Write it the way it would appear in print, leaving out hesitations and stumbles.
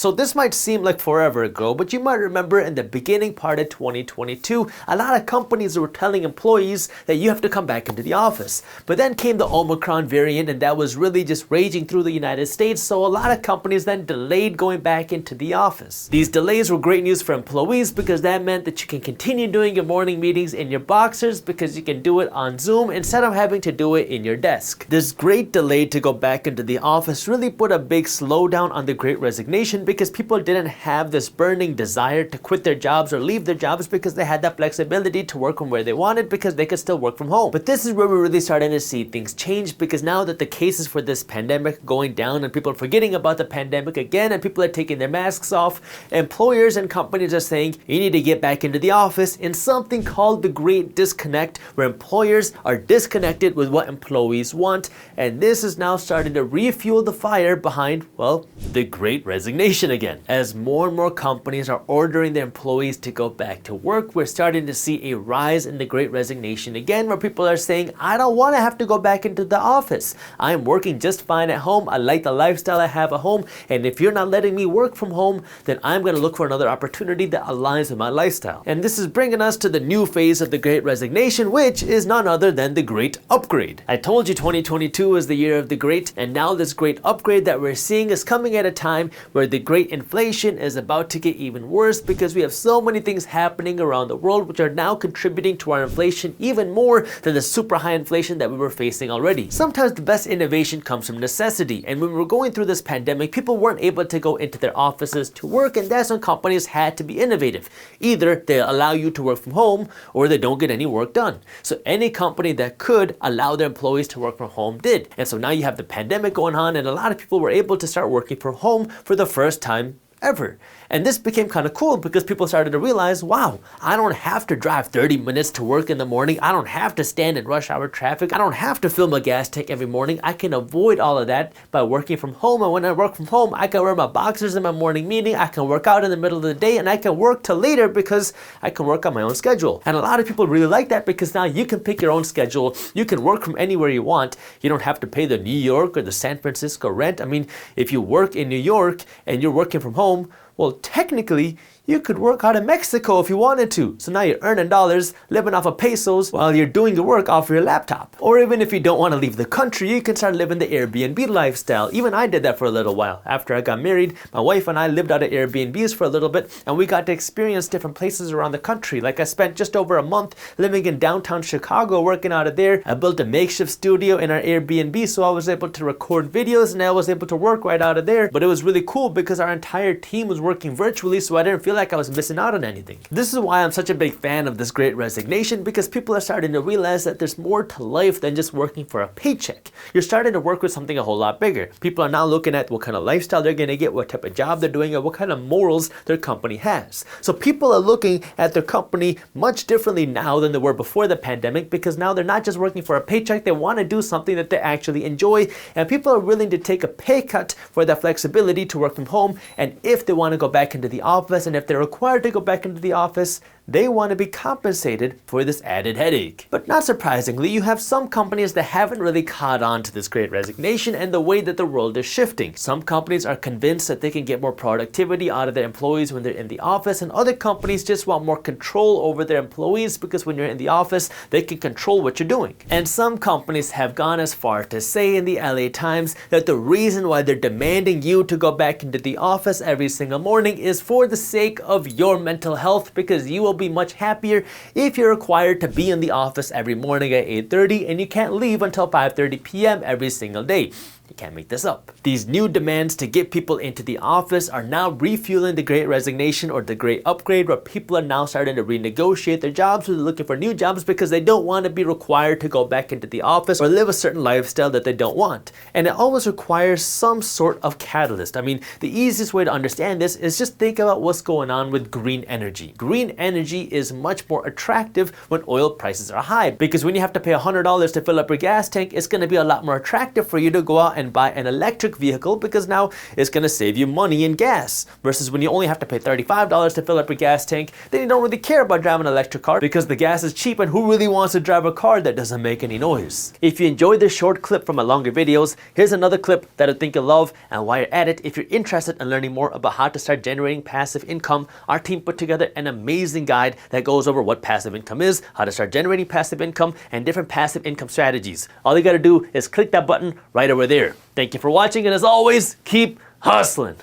So this might seem like forever ago, but you might remember in the beginning part of 2022, a lot of companies were telling employees that you have to come back into the office. But then came the Omicron variant, and that was really just raging through the United States, so a lot of companies then delayed going back into the office. These delays were great news for employees because that meant that you can continue doing your morning meetings in your boxers because you can do it on Zoom instead of having to do it in your desk. This great delay to go back into the office really put a big slowdown on the Great Resignation because people didn't have this burning desire to quit their jobs or leave their jobs because they had that flexibility to work from where they wanted because they could still work from home. But this is where we're really starting to see things change, because now that the cases for this pandemic going down and people are forgetting about the pandemic again and people are taking their masks off, employers and companies are saying you need to get back into the office in something called the Great Disconnect, where employers are disconnected with what employees want, and this is now starting to refuel the fire behind, well, the Great Resignation again. As more and more companies are ordering their employees to go back to work, we're starting to see a rise in the Great Resignation again, where people are saying, I don't want to have to go back into the office. I'm working just fine at home. I like the lifestyle I have at home, and if you're not letting me work from home, then I'm going to look for another opportunity that aligns with my lifestyle. And this is bringing us to the new phase of the Great Resignation, which is none other than the Great Upgrade. I told you 2022 was the year of the Great, and now this Great Upgrade that we're seeing is coming at a time where the Great Inflation is about to get even worse because we have so many things happening around the world which are now contributing to our inflation even more than the super high inflation that we were facing already. Sometimes the best innovation comes from necessity, and when we were going through this pandemic, people weren't able to go into their offices to work, and that's when companies had to be innovative. Either they allow you to work from home or they don't get any work done. So any company that could allow their employees to work from home did. And so now you have the pandemic going on, and a lot of people were able to start working from home for the first time ever. And this became kind of cool because people started to realize, wow, I don't have to drive 30 minutes to work in the morning. I don't have to stand in rush hour traffic. I don't have to fill my gas tank every morning. I can avoid all of that by working from home. And when I work from home, I can wear my boxers in my morning meeting. I can work out in the middle of the day, and I can work till later because I can work on my own schedule. And a lot of people really like that because now you can pick your own schedule. You can work from anywhere you want. You don't have to pay the New York or the San Francisco rent. I mean, if you work in New York and you're working from home, well, technically, you could work out of Mexico if you wanted to. So now you're earning dollars, living off of pesos while you're doing your work off your laptop. Or even if you don't want to leave the country, you can start living the Airbnb lifestyle. Even I did that for a little while. After I got married, my wife and I lived out of Airbnbs for a little bit, and we got to experience different places around the country. Like I spent just over a month living in downtown Chicago, working out of there. I built a makeshift studio in our Airbnb, so I was able to record videos and I was able to work right out of there. But it was really cool because our entire team was working virtually, so I didn't feel like I was missing out on anything. This is why I'm such a big fan of this Great Resignation, because people are starting to realize that there's more to life than just working for a paycheck. You're starting to work with something a whole lot bigger. People are now looking at what kind of lifestyle they're going to get, what type of job they're doing, and what kind of morals their company has. So people are looking at their company much differently now than they were before the pandemic, because now they're not just working for a paycheck, they want to do something that they actually enjoy, and people are willing to take a pay cut for that flexibility to work from home. And if they want to go back into the office, and if they're required to go back into the office, they want to be compensated for this added headache. But not surprisingly, you have some companies that haven't really caught on to this Great Resignation and the way that the world is shifting. Some companies are convinced that they can get more productivity out of their employees when they're in the office, and other companies just want more control over their employees because when you're in the office, they can control what you're doing. And some companies have gone as far to say in the LA Times that the reason why they're demanding you to go back into the office every single morning is for the sake of your mental health, because you will be much happier if you're required to be in the office every morning at 8:30 and you can't leave until 5:30 p.m. every single day. You can't make this up. These new demands to get people into the office are now refueling the Great Resignation or the Great Upgrade, where people are now starting to renegotiate their jobs, or they're looking for new jobs because they don't want to be required to go back into the office or live a certain lifestyle that they don't want. And it always requires some sort of catalyst. I mean, the easiest way to understand this is just think about what's going on with green energy. Green energy is much more attractive when oil prices are high, because when you have to pay $100 to fill up your gas tank, it's going to be a lot more attractive for you to go out and buy an electric vehicle because now it's going to save you money in gas. Versus when you only have to pay $35 to fill up your gas tank, then you don't really care about driving an electric car because the gas is cheap, and who really wants to drive a car that doesn't make any noise? If you enjoyed this short clip from my longer videos, here's another clip that I think you'll love. And while you're at it, if you're interested in learning more about how to start generating passive income, our team put together an amazing guide that goes over what passive income is, how to start generating passive income, and different passive income strategies. All you gotta do is click that button right over there. Thank you for watching, and as always, keep hustling.